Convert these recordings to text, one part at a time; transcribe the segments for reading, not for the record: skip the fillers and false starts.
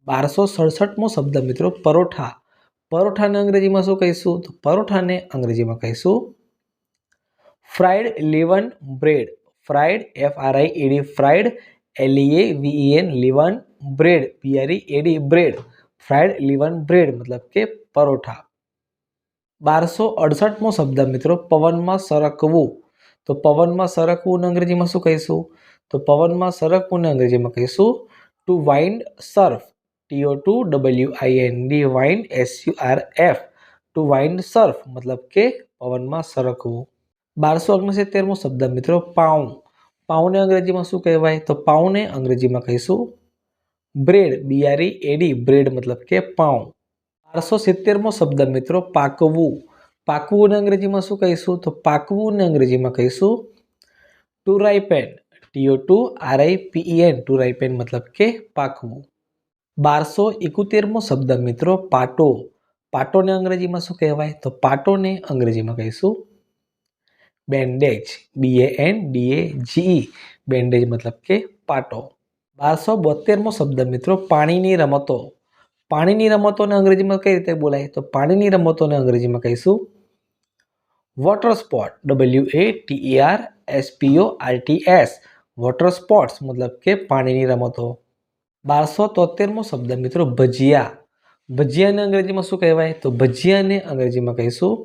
1267મો શબ્દ મિત્રો પરોઠા। પરોઠાને અંગ્રેજીમાં શું કહીશું? તો પરોઠાને અંગ્રેજીમાં કહીશું fried leaven bread. Fried FRIED fried LEAVEN leaven bread BREAD bread. Fried leaven bread मतलब કે પરોઠા। 1268મો શબ્દ મિત્રો પવનમાં સરકવું। તો પવનમાં સરકવું અંગ્રેજીમાં શું કહીશું? તો પવનમાં સરકવું અંગ્રેજીમાં કહીશું to wind surf. TO2WIND wind SURF to wind surf मतलब કે પવનમાં સરકવું। 1269મો શબ્દ મિત્રો પાઉં। પાઉંને અંગ્રેજીમાં શું કહેવાય? તો પાઉંને અંગ્રેજીમાં કહીશું બ્રેડ BREAD બ્રેડ मतलब કે પાઉં। 1270મો શબ્દ મિત્રો પાકવું। પાકવું અંગ્રેજીમાં શું કહીશું? તો પાકવું અંગ્રેજીમાં કહીશું ટુ રાઇપેન। TO2RIPEN ટુ રાઇપેન मतलब કે પાકવું। 1271મો શબ્દ મિત્રો પાટો। પાટોને અંગ્રેજીમાં શું કહેવાય? તો પાટોને અંગ્રેજીમાં કહીશું બેન્ડેજ BANDAGE બેન્ડેજ मतलब કે પાટો। 1272મો શબ્દ મિત્રો પાણીની રમતો। પાણીની રમતોને અંગ્રેજીમાં કઈ રીતે બોલાય? તો પાણીની રમતોને અંગ્રેજીમાં કહીશું water sport WATERSPORTS water sports मतलब કે પાણીની રમતો। 1273મો શબ્દ મિત્રો ભજીયા। ભજીયાને અંગ્રેજીમાં શું કહેવાય? તો ભજીયાને અંગ્રેજીમાં કહીશું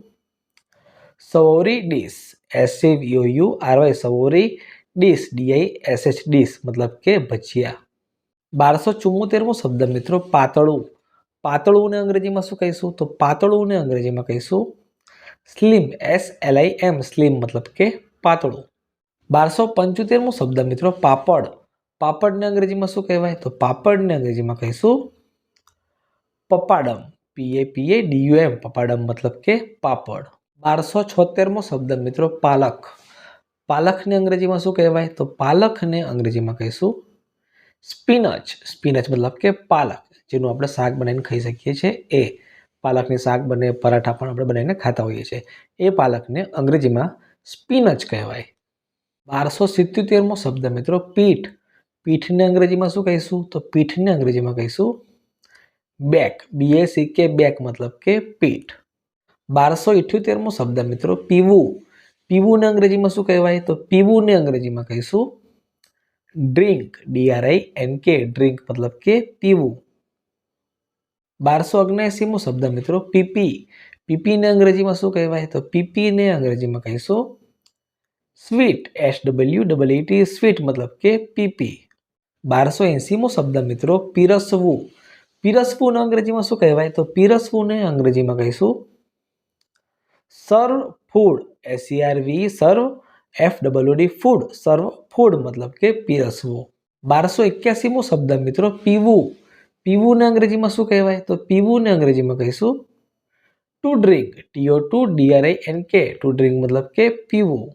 savoury dish SAVOURY savoury dish DISH dish मतलब કે ભજીયા। 1274મો શબ્દ મિત્રો પાતળું। પાતળુંને અંગ્રેજીમાં શું કહીશું? તો પાતળુંને અંગ્રેજીમાં કહીશું સ્લિમ SLIM સ્લિમ मतलब કે પાતળું। 1275મો શબ્દ મિત્રો પાપડ। પાપડને અંગ્રેજીમાં શું કહેવાય? તો પાપડને અંગ્રેજીમાં કહીશું પપાડમ PAPADUM પપાડમ मतलब કે પાપડ। 1276મો શબ્દ મિત્રો પાલક। પાલકને અંગ્રેજીમાં શું કહેવાય? તો પાલકને અંગ્રેજીમાં કહીશું સ્પિનચ। સ્પિનચ मतलब કે પાલક, જેનું આપણે શાક બનાવીને ખાઈ શકીએ છીએ એ પાલકની શાક બને, પરાઠા પણ આપણે બનાવીને ખાતા હોઈએ છીએ એ પાલકને અંગ્રેજીમાં સ્પિનચ કહેવાય। 1277મો શબ્દ મિત્રો પીઠ। પીઠને અંગ્રેજીમાં શું કહીશું? તો પીઠને અંગ્રેજીમાં કહીશું બેક BACK બેક मतलब કે પીઠ। 1278મો શબ્દ મિત્રો પીવું। પીવુંને અંગ્રેજીમાં શું કહેવાય? તો પીવુંને અંગ્રેજીમાં કહીશું ડ્રિંક DRINK ડ્રિંક मतलब કે પીવું। 1279મો શબ્દ મિત્રો પીપી। પીપીને અંગ્રેજીમાં શું કહેવાય? તો પીપીને અંગ્રેજીમાં કહીશું સ્વીટ SWEET સ્વીટ मतलब કે પીપી। 1280મો શબ્દ મિત્રો પીરસવું। પીરસવું અંગ્રેજીમાં શું કહેવાય? તો પીરસવુંને અંગ્રેજીમાં કહીશું સર્વ ફૂડ SERV સર્વ FOOD ફૂડ સર્વ ફૂડ मतलब કે પીરસવું। 1281મો શબ્દ મિત્રો પીવું। પીવુંને અંગ્રેજીમાં શું કહેવાય? તો પીવુંને અંગ્રેજીમાં કહીશું two drink TO2DRINK two drink मतलब કે પીવું।